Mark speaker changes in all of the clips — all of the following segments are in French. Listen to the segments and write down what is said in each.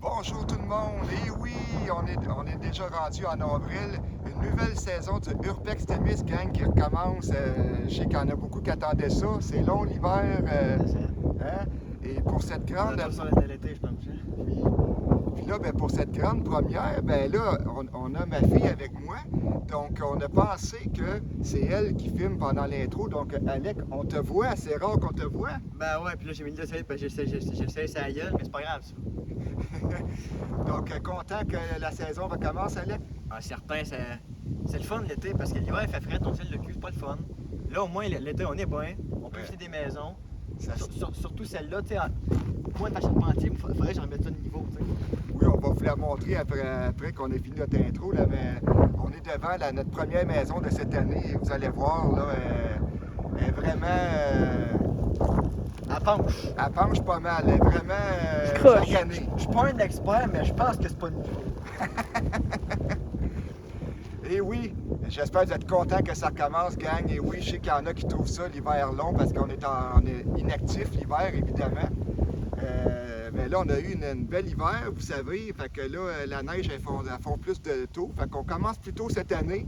Speaker 1: Bonjour tout le monde, et oui, on est déjà rendu en avril, une nouvelle saison du Urbex Témis Gang qui recommence. Je sais qu'il y en a beaucoup qui attendaient ça, c'est long l'hiver, hein? Et pour cette grande...
Speaker 2: l'été, je pense.
Speaker 1: Puis là, ben, pour cette grande première, ben là, on a ma fille avec moi, donc on a pensé que c'est elle qui filme pendant l'intro, donc Alec, on te voit, c'est rare qu'on te voit.
Speaker 2: Ben ouais, puis là j'ai mis le dessin parce que j'essaie sa gueule, mais c'est pas grave ça.
Speaker 1: Donc content que la saison recommence, Alec?
Speaker 2: Ah, certain, c'est le fun l'été parce que l'hiver il fait frais, ton ciel le cul, c'est pas le fun. Là au moins l'été on est bien, on peut visiter des maisons. Surtout celle-là, tu sais, moi ta charpentier, il faudrait que j'en remette ça de niveau, tu sais.
Speaker 1: Oui, on va vous la montrer après qu'on ait fini notre intro, là, mais on est devant notre première maison de cette année. Vous allez voir, là, elle est vraiment...
Speaker 2: Elle penche.
Speaker 1: Elle penche pas mal, elle est vraiment maganée.
Speaker 2: Je suis pas un expert, mais je pense que c'est pas nouveau.
Speaker 1: Et oui, j'espère que vous êtes contents que ça recommence, gang. Et oui, je sais qu'il y en a qui trouvent ça l'hiver long parce qu'on est inactif l'hiver, évidemment. Mais là, on a eu une belle hiver, vous savez. Fait que là, la neige, elle fond plus de tôt. Fait qu'on commence plus tôt cette année.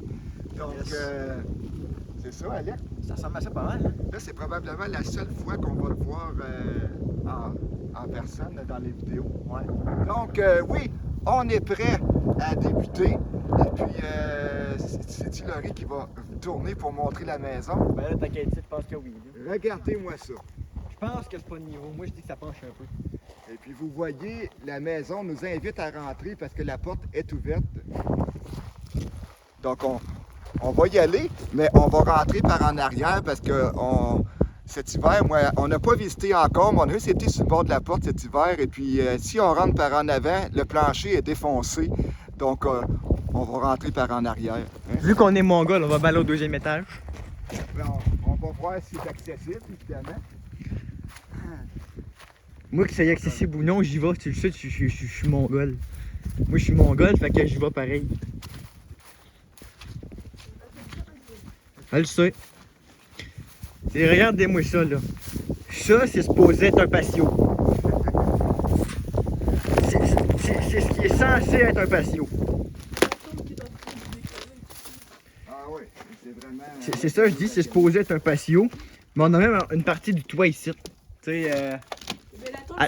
Speaker 1: Donc, yes. C'est ça, Alec?
Speaker 2: Ça ressemble à ça pas mal. Hein?
Speaker 1: Là, c'est probablement la seule fois qu'on va le voir en personne dans les vidéos.
Speaker 2: Ouais.
Speaker 1: Donc, oui, on est prêt à débuter. Et puis, c'est Hilary qui va tourner pour montrer la maison.
Speaker 2: Ben là, t'inquiète, je pense que oui. Là.
Speaker 1: Regardez-moi ça.
Speaker 2: Je pense que c'est pas de niveau. Moi, je dis que ça penche un peu.
Speaker 1: Et puis, vous voyez, la maison nous invite à rentrer parce que la porte est ouverte. Donc, on va y aller, mais on va rentrer par en arrière parce que cet hiver, moi, on n'a pas visité encore, mais on a juste été sur le bord de la porte cet hiver. Et puis, si on rentre par en avant, le plancher est défoncé. Donc, on va rentrer par en arrière. Hein?
Speaker 2: Vu qu'on est mongol, on va aller au deuxième étage.
Speaker 1: On va voir si c'est accessible, évidemment.
Speaker 2: Moi, que c'est accessible ou non, j'y vais. Tu le sais, je suis mongol. Moi, je suis mongol, fait que j'y vais pareil. Elle le sait. Et regardez-moi ça, là. Ça, c'est supposé être un patio. C'est ce qui est censé être un patio.
Speaker 1: Ah oui, c'est vraiment...
Speaker 2: C'est ça, je dis, c'est supposé être un patio. Mais on a même une partie du toit ici. Tu sais,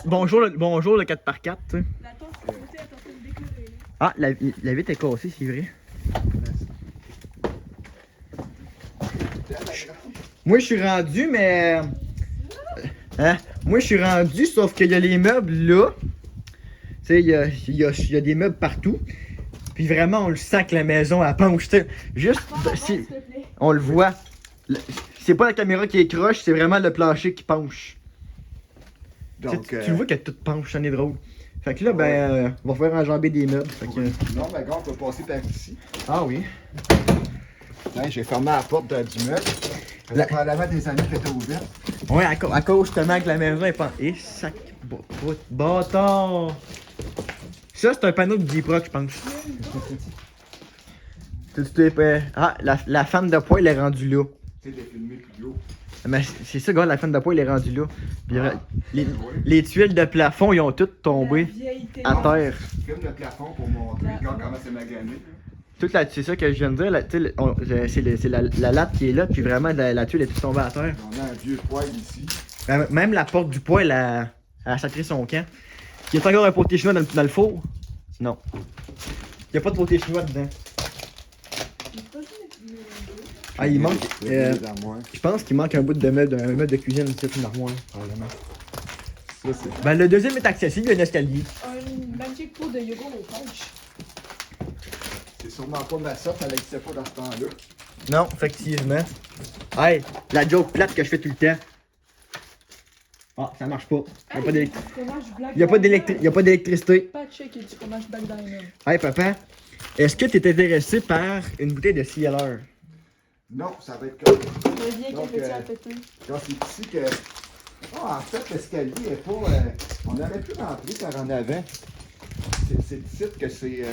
Speaker 2: bonjour le 4x4, tu sais.
Speaker 3: La tente est supposée être en train de décorer.
Speaker 2: Ah, la vitre est cassée, c'est vrai. Moi, je suis rendu, mais... Hein? Moi, je suis rendu, sauf qu'il y a les meubles là. Tu sais, il y a des meubles partout. Puis vraiment, on le sent que la maison, elle penche. Tu sais, juste, si, on le voit. C'est pas la caméra qui est croche, c'est vraiment le plancher qui penche. Donc, tu le vois que tout penche, ça en est drôle. Fait que là, ben, on va faire enjamber des meubles. Fait que...
Speaker 1: Non, mais gars, on peut passer par ici.
Speaker 2: Ah oui.
Speaker 1: Ouais, j'ai fermé la porte du meuble. Ça fait probablement des années qu'elle était ouverte.
Speaker 2: Ouais, à cause justement que la maison est pas. Et sac, bâtard! Ça, c'est un panneau de J-Proc, je pense. Ah, la femme de poêle est rendue là.
Speaker 1: Tu sais, les filmer plus haut.
Speaker 2: Mais c'est ça, gars, la femme de poêle est rendue là. Puis, les tuiles de plafond, ils ont toutes tombé à terre.
Speaker 1: Filme le plafond pour montrer comment c'est magané.
Speaker 2: C'est ça que je viens de dire, c'est la latte qui est là, puis vraiment la tuile est toute tombée à terre.
Speaker 1: On a un vieux poêle ici.
Speaker 2: Même la porte du poêle a sacré son camp. Il y a encore un poté chinois dans le four? Non. Il n'y a pas de poté chinois dedans. Ah, il manque. Je pense qu'il manque un bout de meuble, un meuble de cuisine, c'est une armoire, probablement. Ben, le deuxième est accessible, il y a un escalier.
Speaker 3: Un magic pot de yogourt au punch.
Speaker 1: C'est sûrement pas ma sorte, elle n'existait pas dans ce temps-là.
Speaker 2: Non, effectivement. Hey, la joke plate que je fais tout le temps. Ah, ça marche pas. Il n'y a pas d'électricité.
Speaker 3: Pas de chèque et du fromage Black Diamond.
Speaker 2: Hey, papa, est-ce que tu es intéressé par une bouteille de CLR?
Speaker 1: Non, ça va être comme...
Speaker 3: Le vieil qui a pété.
Speaker 1: Donc, c'est ici que... Oh, en fait, l'escalier est pas... On aurait pu rentrer par en avant. C'est ici que c'est...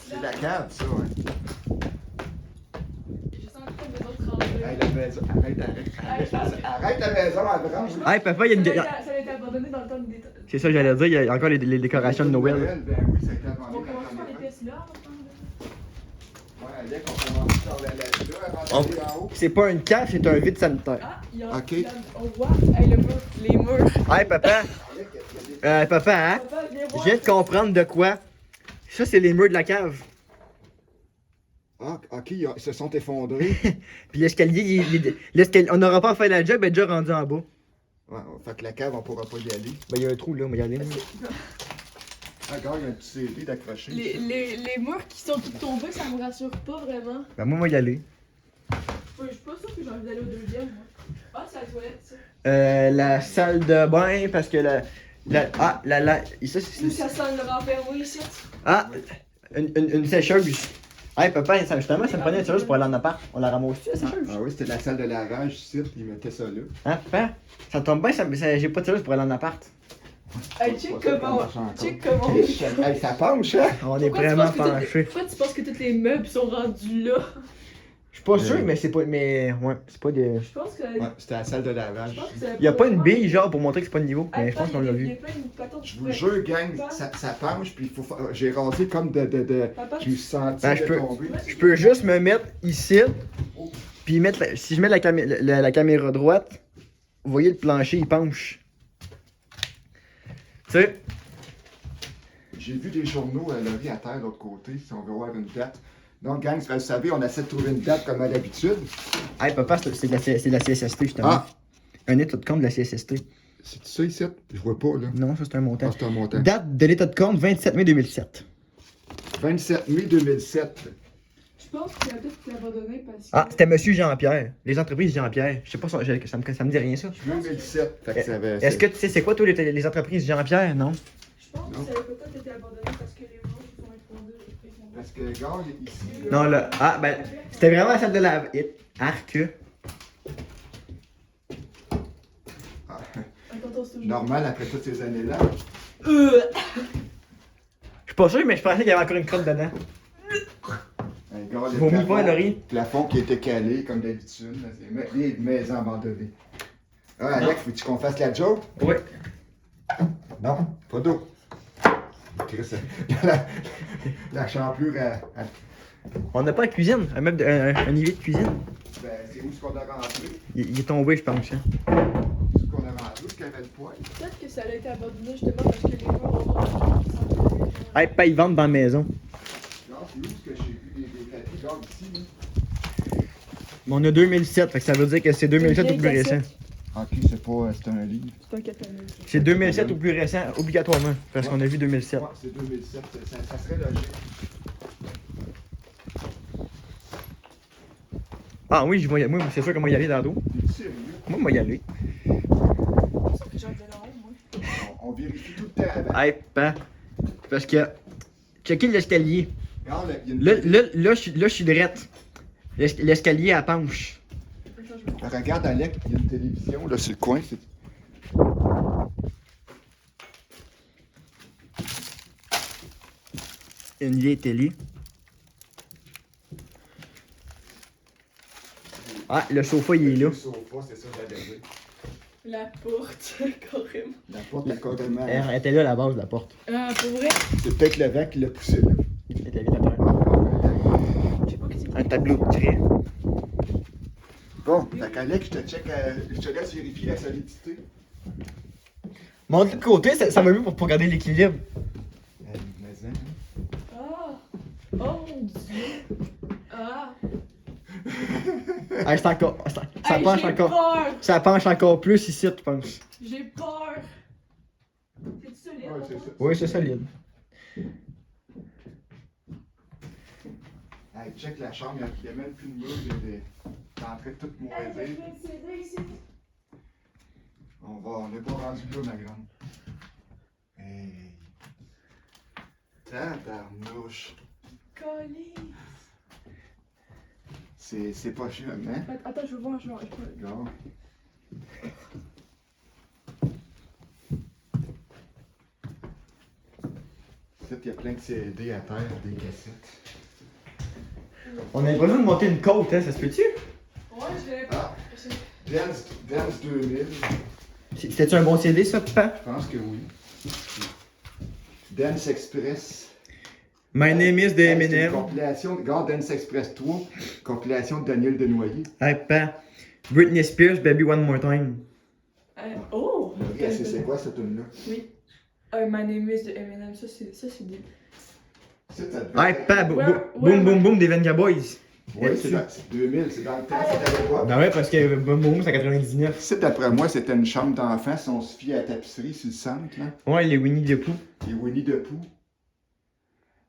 Speaker 1: C'est la cave, ça, ouais.
Speaker 3: Je sens que de d'autres rangées.
Speaker 1: Hey, la maison, arrête la maison, elle branche.
Speaker 2: Hey, papa, il y a une...
Speaker 3: Ça a été abandonné dans le temps
Speaker 2: C'est ça que j'allais dire, il y a encore les décorations de Noël.
Speaker 1: Ben oui, ça a été
Speaker 3: On
Speaker 1: abandonné.
Speaker 3: va commencer par les pièces là.
Speaker 1: Ouais, Alec, on commence par là avant d'aller en haut.
Speaker 2: C'est pas une cave, c'est un vide sanitaire.
Speaker 3: Ah, il y a.
Speaker 1: Ok.
Speaker 3: On voit. Hey, le mur. Les murs.
Speaker 2: Hey papa, papa, hein?
Speaker 3: Papa, viens
Speaker 2: Je
Speaker 3: voir.
Speaker 2: viens de comprendre de quoi. Ça, c'est les murs de la cave.
Speaker 1: Ah, ok, ils se sont effondrés.
Speaker 2: Puis l'escalier, on n'aura pas fait la job, elle est déjà rendu en bas.
Speaker 1: Ouais, fait que la cave, on pourra pas y aller.
Speaker 2: Ben, il y a un trou là, on va y aller.
Speaker 1: Ah, regarde, il y a un petit CD d'accroché.
Speaker 3: Les murs qui sont tous tombés, ça me rassure pas vraiment.
Speaker 2: Ben, moi, on va y aller.
Speaker 3: Je suis pas sûre que j'ai envie d'aller au deuxième, moi. Ah, c'est la toilette, ça.
Speaker 2: La salle de bain, parce que ça,
Speaker 3: Où ça sent le renfermé ici?
Speaker 2: Ah, une sécheuse. Hey papa, justement, ça me prenait une sécheuse pour aller en appart. On la ramasse-tu, la sécheuse?
Speaker 1: Ah oui, c'était la salle de lavage ici, ils mettaient ça là.
Speaker 2: Hein, papa? Ça tombe bien, j'ai pas de sécheuse pour aller en appart.
Speaker 3: Hey, check comment. Check comment.
Speaker 1: Hey, ça penche, hein?
Speaker 2: On est
Speaker 3: Pourquoi tu
Speaker 2: vraiment
Speaker 3: penses que tous
Speaker 2: penchés.
Speaker 3: Pourquoi tu penses que tous les meubles sont rendus là?
Speaker 2: Je suis pas sûr, mais c'est pas. Mais ouais, c'est pas des.
Speaker 3: Je pense que.
Speaker 1: Ouais, c'était la salle de
Speaker 3: Je
Speaker 1: lavage.
Speaker 3: pense que ça
Speaker 2: Y a pas une bille, genre, pour montrer que c'est pas de niveau. Mais je pense qu'on l'a
Speaker 3: Il y
Speaker 2: vu.
Speaker 3: a plein de patentes
Speaker 1: Je vous jure, gang, ça penche, puis il faut faire. J'ai rasé comme de.
Speaker 3: Papa,
Speaker 1: Je me suis senti
Speaker 2: Ben, je peux-
Speaker 1: tomber.
Speaker 2: Je peux juste me mettre ici, puis mettre. Si je mets la caméra droite, vous voyez le plancher, il penche. Tu sais,
Speaker 1: J'ai vu des journaux à Laurie à terre de l'autre côté, si on veut voir une date. Donc, gang, vous savez, on essaie de trouver une date comme à l'habitude.
Speaker 2: hey papa, c'est de la CSST justement.
Speaker 1: Ah!
Speaker 2: Un état de compte de la CSST.
Speaker 1: C'est ça ici? Je vois pas, là.
Speaker 2: Non, ça c'est un montant.
Speaker 1: Ah, c'est un montant.
Speaker 2: Date de l'état de compte 27 mai 2007.
Speaker 1: 27 mai 2007.
Speaker 3: je pense qu'il a peut-être abandonné parce que.
Speaker 2: Ah, c'était Monsieur Jean-Pierre. Les entreprises Jean-Pierre. Je sais pas, ça me dit rien ça.
Speaker 1: 2007. Fait que ça avait.
Speaker 2: Est-ce que tu sais c'est quoi toi les entreprises Jean-Pierre, non?
Speaker 3: Je pense que ça a peut-être été abandonné parce que les murs se sont effondrés.
Speaker 1: Parce que, regarde, ici.
Speaker 2: Non, là. Ah, ben, c'était vraiment la salle de la. Arc.
Speaker 1: Ah,
Speaker 3: Attends, c'est toujours.
Speaker 1: normal après toutes ces années-là.
Speaker 2: Je suis pas sûr, mais je pensais qu'il y avait encore une crotte dedans.
Speaker 1: Regarde, le
Speaker 2: Vomis pas, Laurie.
Speaker 1: plafond qui était calé, comme d'habitude. Là, c'est les maisons abandonnées. Ah, Alex, veux-tu qu'on fasse la joke?
Speaker 2: Oui.
Speaker 1: Non, pas d'eau. Chris, la champlure
Speaker 2: On n'a pas la cuisine, un niveau de cuisine.
Speaker 1: ben, c'est où est-ce qu'on a rentré?
Speaker 2: Il est tombé, je pense. Hein.
Speaker 1: Où est-ce qu'on a rentré? Où est-ce qu'il y avait le poêle?
Speaker 3: Peut-être que ça a été abandonné justement parce que les murs ont.
Speaker 2: Hey, pas ils vendent dans la maison.
Speaker 1: Regarde, c'est où est-ce que j'ai vu des tapis? Regarde ici, là.
Speaker 2: Mais on a 2007, fait que ça veut dire que c'est 2007 ou plus récent.
Speaker 1: Ok, c'est pas. C'est un livre.
Speaker 3: C'est un catalogue.
Speaker 2: C'est 2007 ou plus récent, obligatoirement, parce qu'on a vu 2007.
Speaker 1: Ouais, c'est 2007. Ça serait logique.
Speaker 2: Ah oui, moi c'est sûr qu'on va y aller dans l'eau.
Speaker 1: T'es sérieux?
Speaker 2: Moi, on va y aller.
Speaker 3: C'est sûr que j'ai envie d'aller en haut, moi.
Speaker 1: On vérifie tout le temps avant.
Speaker 2: Hey, pas. Parce que. Checker l'escalier.
Speaker 1: Regarde, il y a une.
Speaker 2: Là, je suis drette. L'escalier à penche.
Speaker 1: Regarde, Alec, il y a une télévision là sur le coin. C'est...
Speaker 2: Une vieille télé. Ah, le sofa, il est là.
Speaker 1: Le sofa, c'est ça que j'allais dire.
Speaker 3: La porte, carrément.
Speaker 1: La porte est carrément.
Speaker 2: Elle était là à la base de la porte.
Speaker 3: Ah, pour vrai?
Speaker 1: C'est peut-être le vent qui l'a poussé là.
Speaker 2: Elle était là.
Speaker 3: Je sais pas qui c'est.
Speaker 2: Un tableau de trait.
Speaker 1: Bon, fait qu'Alec, je te laisse vérifier la solidité.
Speaker 2: Montre de côté, ça m'a mis pour garder l'équilibre.
Speaker 1: Mais,
Speaker 3: Ah! Oh mon dieu! Ah!
Speaker 2: Ah, c'est encore. Ça
Speaker 3: Hey,
Speaker 2: penche
Speaker 3: j'ai
Speaker 2: encore.
Speaker 3: peur!
Speaker 2: Ça penche encore plus ici, tu penses.
Speaker 3: J'ai peur! C'est solide?
Speaker 1: Ouais, c'est ça.
Speaker 2: Oui, c'est solide.
Speaker 1: Hey, check la chambre, il n'y a même plus de mur, c'est en train de tout moisir. On n'est pas rendu là, ma grande. Hey. Tabarnouche.
Speaker 3: Colis!
Speaker 1: C'est pas chiant, hein?
Speaker 3: Attends, je veux voir, je veux voir.
Speaker 1: Regarde. Ici, il y a plein de CD à terre, des cassettes.
Speaker 2: On a l'impression de monter une côte, hein, ça se peut-tu?
Speaker 3: Ouais, je l'avais
Speaker 1: Ah,
Speaker 3: pas.
Speaker 1: Dance 2000,
Speaker 2: C'était-tu un bon CD, ça, papa?
Speaker 1: je pense que oui. Dance Express.
Speaker 2: My name is the
Speaker 1: Hey, c'est une
Speaker 2: Eminem.
Speaker 1: compilation. Regarde Dance Express 3, compilation de Daniel Desnoyers.
Speaker 2: Hey, pa. Britney Spears, Baby One More Time.
Speaker 3: Oh!
Speaker 1: C'est quoi cette tune-là?
Speaker 3: Oui. My name is the Eminem, ça c'est des.
Speaker 1: Ça devait
Speaker 2: Hey,
Speaker 1: être-
Speaker 2: pa. Boom, boom, boom, des Venga Boys.
Speaker 1: Oui, c'est 2000, c'est dans le temps, c'était quoi?
Speaker 2: Ben ouais, parce que Boom Boom, c'est en 99.
Speaker 1: Ça, d'après moi, c'était une chambre d'enfant, si on se fie à la tapisserie sur le centre, là.
Speaker 2: Ouais, les Winnie the Pooh.
Speaker 1: Et Winnie the Pooh.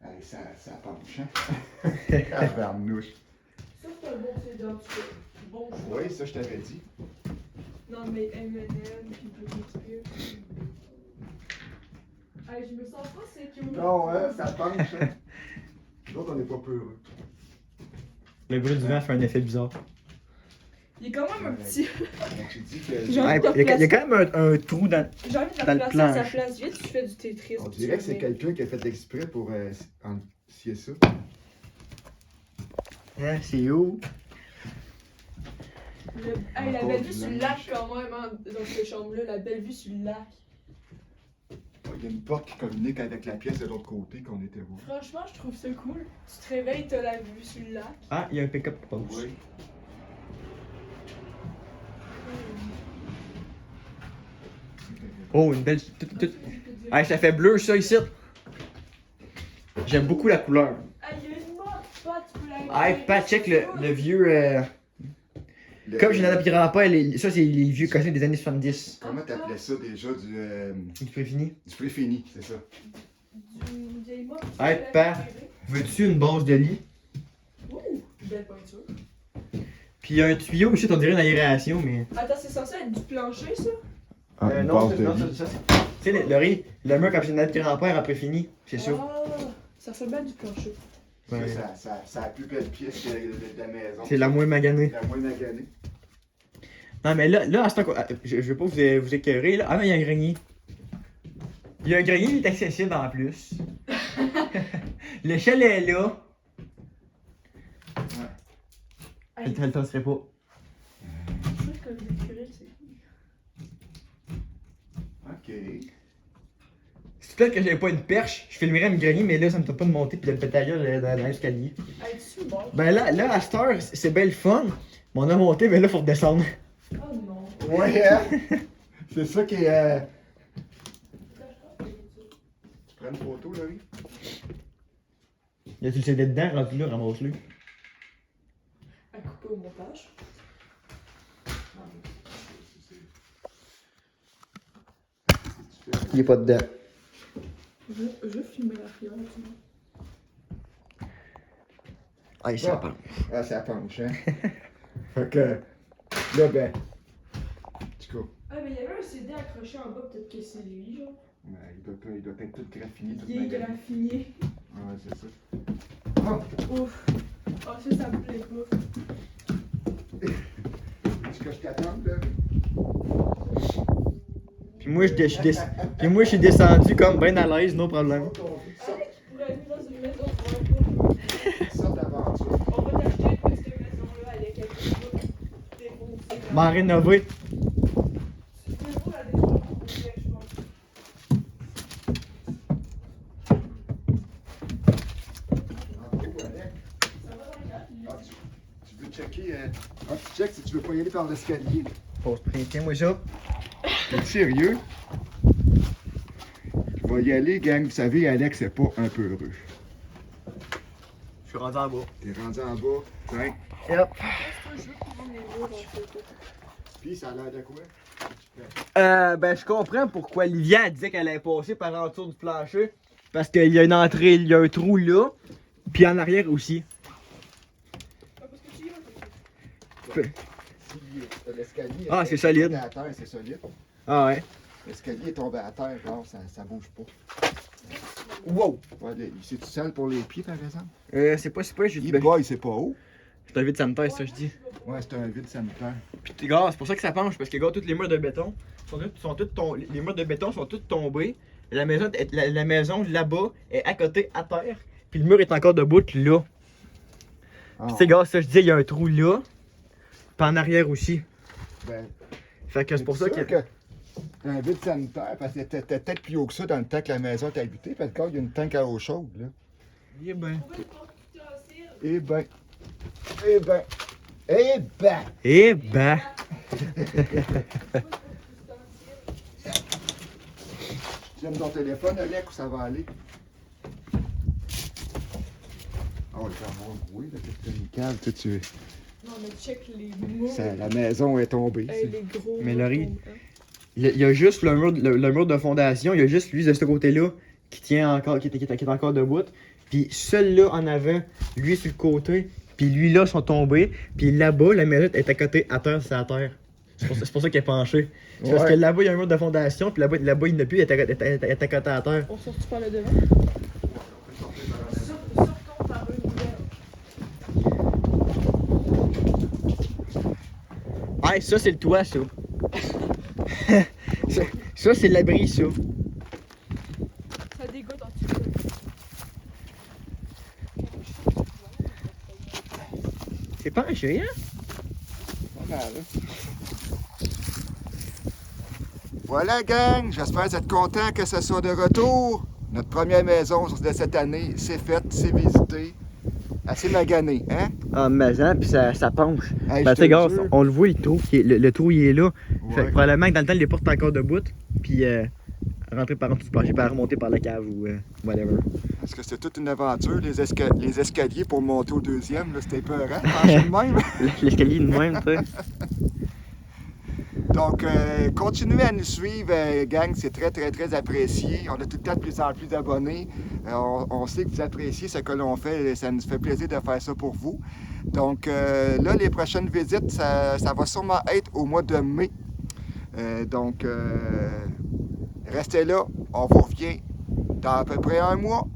Speaker 1: Allez, ça penche, hein? Barnouche.
Speaker 3: Ça c'est un bon CD en tout cas. Bon choix.
Speaker 1: Oui, ça, je t'avais dit.
Speaker 3: Non mais Eminem puis Britney Spears. Hey, je me sens pas sécure.
Speaker 1: Non, ouais, ça penche, hein? Nous autres, on n'est pas peureux.
Speaker 2: Le bruit du vent fait un effet bizarre.
Speaker 3: Il est quand même un petit.
Speaker 1: Tu dis que...
Speaker 3: Genre-
Speaker 2: Ouais, il y a quand même un trou dans.
Speaker 3: J'ai envie de
Speaker 2: Dans le
Speaker 3: la placer à sa
Speaker 2: planche.
Speaker 3: place. Vite, tu fais du Tetris.
Speaker 1: On dirait que c'est quelqu'un qui a fait exprès pour scier ça.
Speaker 2: Hein, c'est où?
Speaker 3: Hey, la
Speaker 1: Encore
Speaker 3: belle
Speaker 1: du
Speaker 3: vue sur le
Speaker 1: linge.
Speaker 3: lac quand même, hein, dans cette chambre-là, la belle vue sur le lac.
Speaker 1: Il y a une porte qui communique avec la pièce de l'autre côté qu'on était voir.
Speaker 3: Franchement, je trouve ça cool. Tu te réveilles, t'as la vue sur le lac.
Speaker 2: Ah, il y a un pick-up pause.
Speaker 1: Oui.
Speaker 2: Oh, une belle. Ah, ça fait bleu ça ici. J'aime beaucoup la couleur.
Speaker 3: Ah, il y a une mode, pas, tu peux la
Speaker 2: Ah, pas check le vieux. Comme j'ai notre grand-père, ça c'est les vieux costumes des années 70.
Speaker 1: Comment t'appelais ça déjà
Speaker 2: Tu peux fini.
Speaker 1: du préfini, c'est ça?
Speaker 3: Du vieille mode.
Speaker 2: Ah, pas. Veux-tu une base de lit?
Speaker 3: Ouh, belle peinture.
Speaker 2: Puis il y a un tuyau ici, on dirait une aération, mais.
Speaker 3: Attends, c'est censé être du plancher, ça?
Speaker 1: Ah, une
Speaker 2: non,
Speaker 1: base
Speaker 2: c'est-
Speaker 1: de
Speaker 2: non,
Speaker 1: lit.
Speaker 2: ça. Tu sais, le mur quand j'ai notre grand-père après fini, c'est ça.
Speaker 3: Ah, ça ressemble à du plancher.
Speaker 2: Ouais.
Speaker 1: C'est la plus belle pièce de la maison.
Speaker 2: C'est la moins maganée.
Speaker 1: La moins maganée.
Speaker 2: Non, mais là, à ce temps je veux pas vous écœurer, là. Ah, mais il y a un grenier. Il y a un grenier qui est accessible en plus. Le chalet est là.
Speaker 3: Hey,
Speaker 2: Elle t'en serait pas.
Speaker 3: je trouve que le curé, c'est.
Speaker 1: Ok.
Speaker 2: C'est peut-être que j'avais pas une perche, je filmerais une grenier, mais là, ça me tente pas de monter puis de me péter la gueule dans l'escalier.
Speaker 3: Hey, tu bon?
Speaker 2: Ben là, à cette heure, c'est bien le fun. Mais on a monté, mais là, faut redescendre.
Speaker 3: Oh non.
Speaker 1: Ouais, hein? C'est ça qui est. Tu prends une photo, là, oui?
Speaker 2: Y a-tu le CD dedans, rendu là, ramasse-le.
Speaker 3: À couper au montage.
Speaker 2: Il est pas dedans.
Speaker 3: Je filmer la fiole, tu vois.
Speaker 2: Ah, il s'en parle.
Speaker 1: Ah, ça penche, hein? Fait que. Là, ben. Du coup.
Speaker 3: Ah, mais il y avait un CD accroché en bas, peut-être que c'est lui, genre.
Speaker 1: Il doit être tout graffiné, tout
Speaker 3: Il est
Speaker 1: magané.
Speaker 3: graffiné.
Speaker 1: Ouais, c'est ça. Oh!
Speaker 3: Ouf. Oh, ça me plaît pas.
Speaker 1: Est-ce que je t'attends, là?
Speaker 2: Puis moi, je suis descendu comme bien à l'aise, no problème.
Speaker 3: Alex, tu pourrais vivre dans une maison de
Speaker 1: Une sorte d'aventure.
Speaker 3: On va t'acheter une petite maison-là avec quelques trucs défoncés.
Speaker 2: M'en rénover.
Speaker 3: Tu peux pas la détruire pour vrai, je pense. Ça va dans le cadre,
Speaker 1: Ah, tu veux checker? Tu check si tu veux pas y aller par l'escalier.
Speaker 2: Faut se printer, moi, ça.
Speaker 1: T'es sérieux? Je vais y aller, gang. Vous savez, Alex, c'est pas un peu heureux.
Speaker 2: Je suis rendu en bas.
Speaker 1: T'es rendu en bas. Tiens.
Speaker 2: Yep.
Speaker 3: je veux prendre les murs en photo.
Speaker 1: Puis, ça a l'air de quoi?
Speaker 2: Ben, je comprends pourquoi Livia disait qu'elle allait passer par en dessous du plancher. Parce qu'il y a une entrée, il y a un trou là. Puis en arrière aussi.
Speaker 3: Ah, parce que tu y vas,
Speaker 1: Si l'escalier
Speaker 2: Ah, c'est solide.
Speaker 1: tombé à terre, c'est solide.
Speaker 2: Ah ouais.
Speaker 1: L'escalier est tombé à terre, genre, ça bouge pas.
Speaker 2: Wow.
Speaker 1: Ouais, c'est tout seul pour les pieds, par exemple?
Speaker 2: C'est pas, j'ai dit.
Speaker 1: Il boy, c'est pas haut.
Speaker 2: C'est un vide sanitaire, ça, je dis.
Speaker 1: Ouais, c'est un vide sanitaire.
Speaker 2: Puis, gars, c'est pour ça que ça penche. Parce que, gars, tous les murs de béton les murs de béton sont tous tombés. La maison là-bas est à côté, à terre. Puis le mur est encore debout là.
Speaker 1: Ah,
Speaker 2: Puis, tu sais, gars, ça, je dis, il y a un trou là. Puis en arrière aussi.
Speaker 1: ben,
Speaker 2: Fait que c'est pour ça
Speaker 1: sûr
Speaker 2: que.
Speaker 1: C'est un vide sanitaire parce que c'était peut-être plus haut que ça dans le temps que la maison était habitée. Parce qu'il y a une tank à eau chaude, là.
Speaker 2: Eh ben.
Speaker 1: Eh ben. Eh ben. Eh ben.
Speaker 2: Eh ben.
Speaker 1: Tu aimes ton téléphone, Alec, où ça va aller? Oh, le camion roué, là, c'est une cave, tu.
Speaker 3: Non, mais check les murs.
Speaker 1: La maison est tombée.
Speaker 3: Hey, les gros.
Speaker 2: Mais
Speaker 3: murs
Speaker 2: Laurie,
Speaker 3: tombent, hein.
Speaker 2: Il y a juste le mur de fondation, il y a juste lui de ce côté-là qui tient encore, qui est encore debout. Puis celui-là en avant, lui sur le côté, puis lui là sont tombés. Puis là-bas, la maison est à côté, à terre, c'est à terre. C'est pour ça qu'elle est penchée. C'est parce que là-bas, il y a un mur de fondation, puis là-bas, il n'y en a plus, elle est à côté à terre.
Speaker 3: On sort-tu par le devant? Sortons par une nouvelle.
Speaker 2: Ouais, ça c'est le toit, ça. ça c'est l'abri, ça.
Speaker 3: Ça dégoûte en dessous.
Speaker 2: C'est penché, hein?
Speaker 1: Pas mal, hein? Voilà, gang, j'espère que vous êtes contents que ce soit de retour. Notre première maison de cette année, c'est fait, c'est visité. Assez magané, hein?
Speaker 2: Ah, mais hein, puis ça penche.
Speaker 1: Hey,
Speaker 2: Ben,
Speaker 1: je
Speaker 2: tu sais,
Speaker 1: te
Speaker 2: gars,
Speaker 1: jure.
Speaker 2: on le voit, le trou, le trou, il est là. Fait
Speaker 1: Ouais.
Speaker 2: que probablement que dans le temps, les portes sont encore debout. Puis rentrer par en dessous du plancher, puis remonter par la cave ou whatever.
Speaker 1: Parce que c'était toute une aventure, les escaliers pour monter au deuxième, là, c'était peurant, pencher de même.
Speaker 2: L'escalier de même, tu sais.
Speaker 1: Donc, continuez à nous suivre, gang, c'est très, très, très apprécié. On a tout le temps de plus en plus d'abonnés. On sait que vous appréciez ce que l'on fait et ça nous fait plaisir de faire ça pour vous. Donc, là, les prochaines visites, ça va sûrement être au mois de mai. Donc, restez là, on vous revient dans à peu près un mois.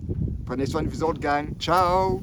Speaker 1: Prenez soin de vous autres, gang. Ciao!